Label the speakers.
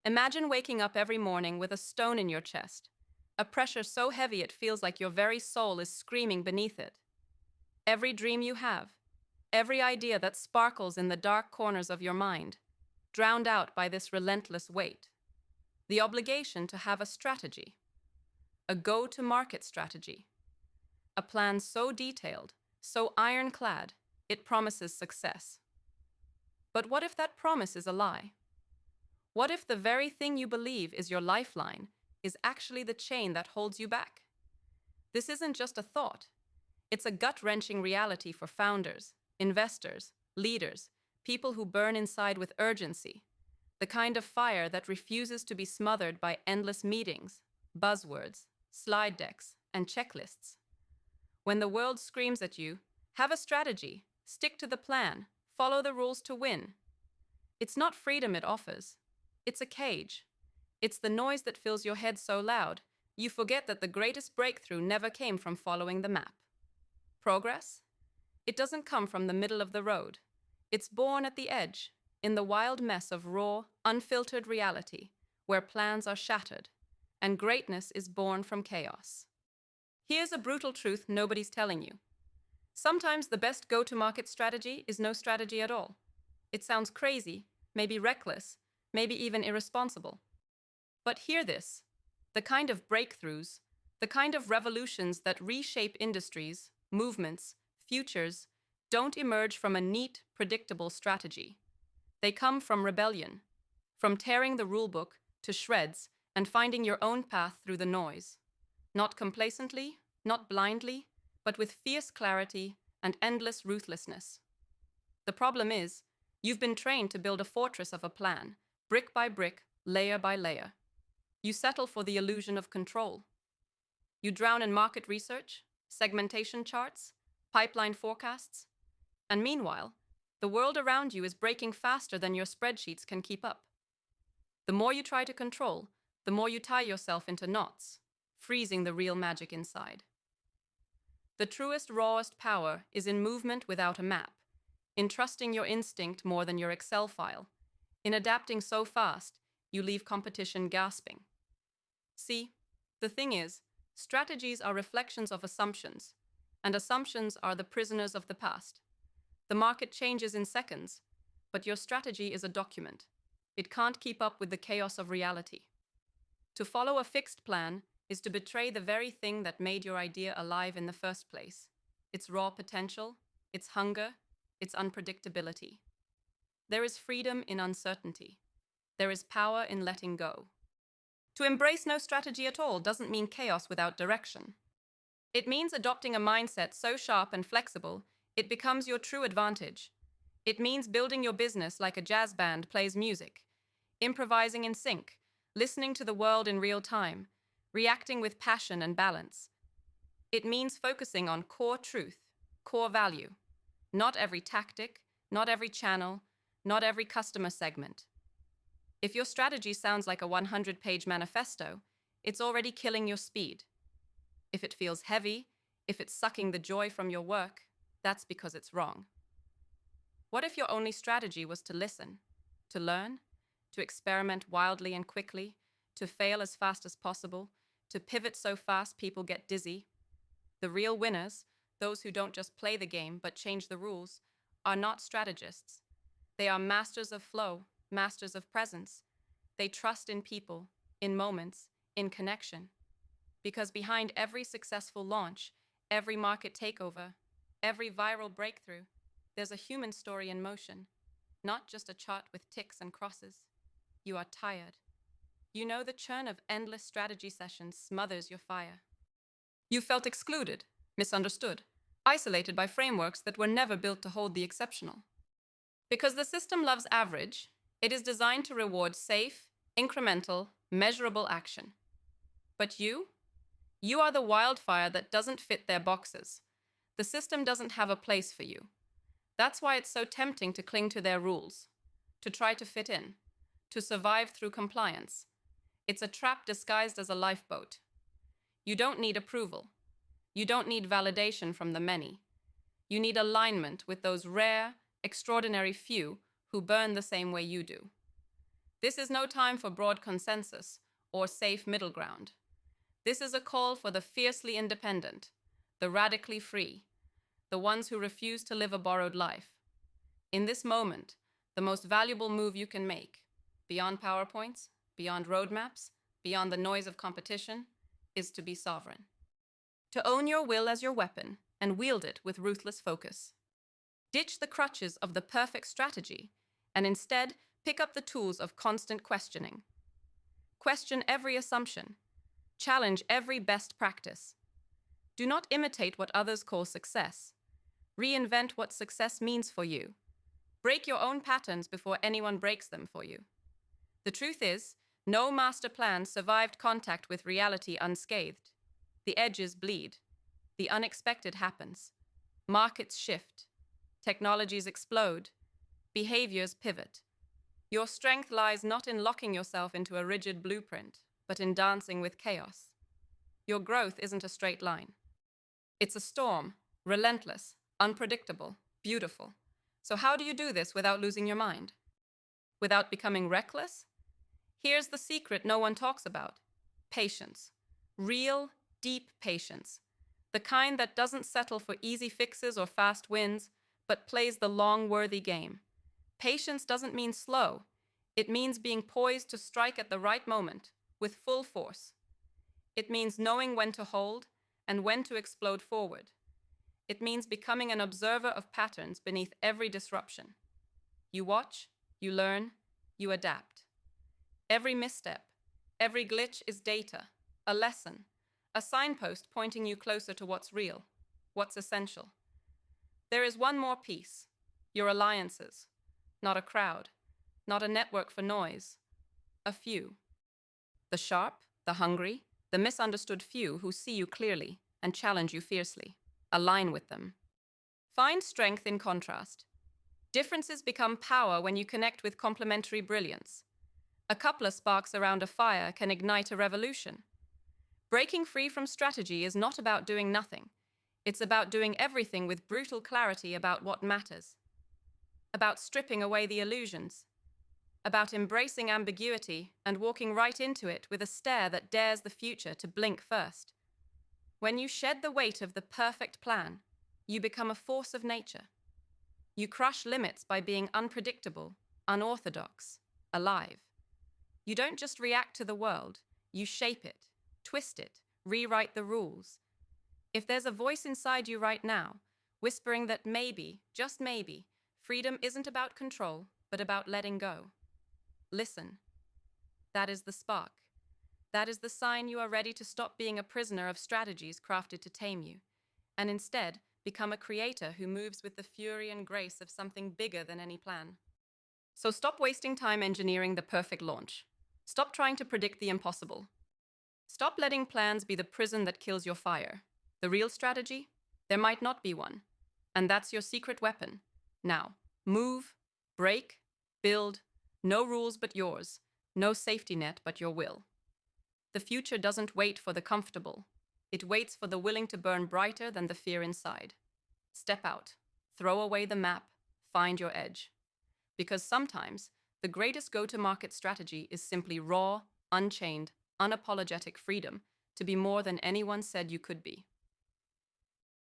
Speaker 1: Imagine waking up every morning with a stone in your chest, a pressure so heavy it feels like your very soul is screaming beneath it. Every dream you have, every idea that sparkles in the dark corners of your mind, drowned out by this relentless weight. The obligation to have a strategy, a go-to-market strategy, a plan so detailed, so ironclad, it promises success. But what if that promise is a lie? What if the very thing you believe is your lifeline is actually the chain that holds you back? This isn't just a thought. It's a gut-wrenching reality for founders, investors, leaders, people who burn inside with urgency, the kind of fire that refuses to be smothered by endless meetings, buzzwords, slide decks, and checklists. When the world screams at you, have a strategy, stick to the plan, follow the rules to win. It's not freedom it offers. It's a cage. It's the noise that fills your head so loud, you forget that the greatest breakthrough never came from following the map. Progress? It doesn't come from the middle of the road. It's born at the edge, in the wild mess of raw, unfiltered reality, where plans are shattered, and greatness is born from chaos. Here's a brutal truth nobody's telling you. Sometimes the best go-to-market strategy is no strategy at all. It sounds crazy, maybe reckless, maybe even irresponsible. But hear this. The kind of breakthroughs, the kind of revolutions that reshape industries, movements, futures, don't emerge from a neat, predictable strategy. They come from rebellion, from tearing the rulebook to shreds and finding your own path through the noise. Not complacently, not blindly, but with fierce clarity and endless ruthlessness. The problem is, you've been trained to build a fortress of a plan, brick by brick, layer by layer. You settle for the illusion of control. You drown in market research, segmentation charts, pipeline forecasts, and meanwhile, the world around you is breaking faster than your spreadsheets can keep up. The more you try to control, the more you tie yourself into knots, freezing the real magic inside. The truest, rawest power is in movement without a map, in trusting your instinct more than your Excel file, in adapting so fast you leave competition gasping. See, the thing is, strategies are reflections of assumptions, and assumptions are the prisoners of the past. The market changes in seconds, but your strategy is a document. It can't keep up with the chaos of reality. To follow a fixed plan is to betray the very thing that made your idea alive in the first place. Its raw potential, its hunger, its unpredictability. There is freedom in uncertainty. There is power in letting go. To embrace no strategy at all doesn't mean chaos without direction. It means adopting a mindset so sharp and flexible, it becomes your true advantage. It means building your business like a jazz band plays music, improvising in sync, listening to the world in real time, reacting with passion and balance. It means focusing on core truth, core value. Not every tactic, not every channel, not every customer segment. If your strategy sounds like a 100-page manifesto, it's already killing your speed. If it feels heavy, if it's sucking the joy from your work, that's because it's wrong. What if your only strategy was to listen, to learn, to experiment wildly and quickly, to fail as fast as possible, to pivot so fast people get dizzy? The real winners, those who don't just play the game but change the rules, are not strategists. They are masters of flow, masters of presence. They trust in people, in moments, in connection. Because behind every successful launch, every market takeover, every viral breakthrough, there's a human story in motion, not just a chart with ticks and crosses. You are tired. You know the churn of endless strategy sessions smothers your fire. You felt excluded, misunderstood, isolated by frameworks that were never built to hold the exceptional. Because the system loves average, it is designed to reward safe, incremental, measurable action. But you are the wildfire that doesn't fit their boxes. The system doesn't have a place for you. That's why it's so tempting to cling to their rules, to try to fit in, to survive through compliance. It's a trap disguised as a lifeboat. You don't need approval. You don't need validation from the many. You need alignment with those rare, extraordinary few who burn the same way you do. This is no time for broad consensus or safe middle ground. This is a call for the fiercely independent, the radically free, the ones who refuse to live a borrowed life. In this moment, the most valuable move you can make, beyond PowerPoints, beyond roadmaps, beyond the noise of competition, is to be sovereign. To own your will as your weapon and wield it with ruthless focus. Ditch the crutches of the perfect strategy and instead pick up the tools of constant questioning. Question every assumption. Challenge every best practice. Do not imitate what others call success. Reinvent what success means for you. Break your own patterns before anyone breaks them for you. The truth is, no master plan survived contact with reality unscathed. The edges bleed. The unexpected happens. Markets shift. Technologies explode. Behaviors pivot. Your strength lies not in locking yourself into a rigid blueprint, but in dancing with chaos. Your growth isn't a straight line. It's a storm, relentless, unpredictable, beautiful. So how do you do this without losing your mind? Without becoming reckless? Here's the secret no one talks about. Patience. Real, deep patience. The kind that doesn't settle for easy fixes or fast wins, but plays the long, worthy game. Patience doesn't mean slow. It means being poised to strike at the right moment, with full force. It means knowing when to hold and when to explode forward. It means becoming an observer of patterns beneath every disruption. You watch, you learn, you adapt. Every misstep, every glitch is data, a lesson, a signpost pointing you closer to what's real, what's essential. There is one more piece, your alliances, not a crowd, not a network for noise, a few. The sharp, the hungry, the misunderstood few who see you clearly and challenge you fiercely. Align with them. Find strength in contrast. Differences become power when you connect with complementary brilliance. A couple of sparks around a fire can ignite a revolution. Breaking free from strategy is not about doing nothing. It's about doing everything with brutal clarity about what matters. About stripping away the illusions. About embracing ambiguity and walking right into it with a stare that dares the future to blink first. When you shed the weight of the perfect plan, you become a force of nature. You crush limits by being unpredictable, unorthodox, alive. You don't just react to the world, you shape it, twist it, rewrite the rules. If there's a voice inside you right now, whispering that maybe, just maybe, freedom isn't about control, but about letting go, listen. That is the spark. That is the sign you are ready to stop being a prisoner of strategies crafted to tame you, and instead become a creator who moves with the fury and grace of something bigger than any plan. So stop wasting time engineering the perfect launch. Stop trying to predict the impossible. Stop letting plans be the prison that kills your fire. The real strategy? There might not be one. And that's your secret weapon. Now, move, break, build, no rules but yours, no safety net but your will. The future doesn't wait for the comfortable. It waits for the willing to burn brighter than the fear inside. Step out, throw away the map, find your edge. Because sometimes, the greatest go-to-market strategy is simply raw, unchained, unapologetic freedom to be more than anyone said you could be.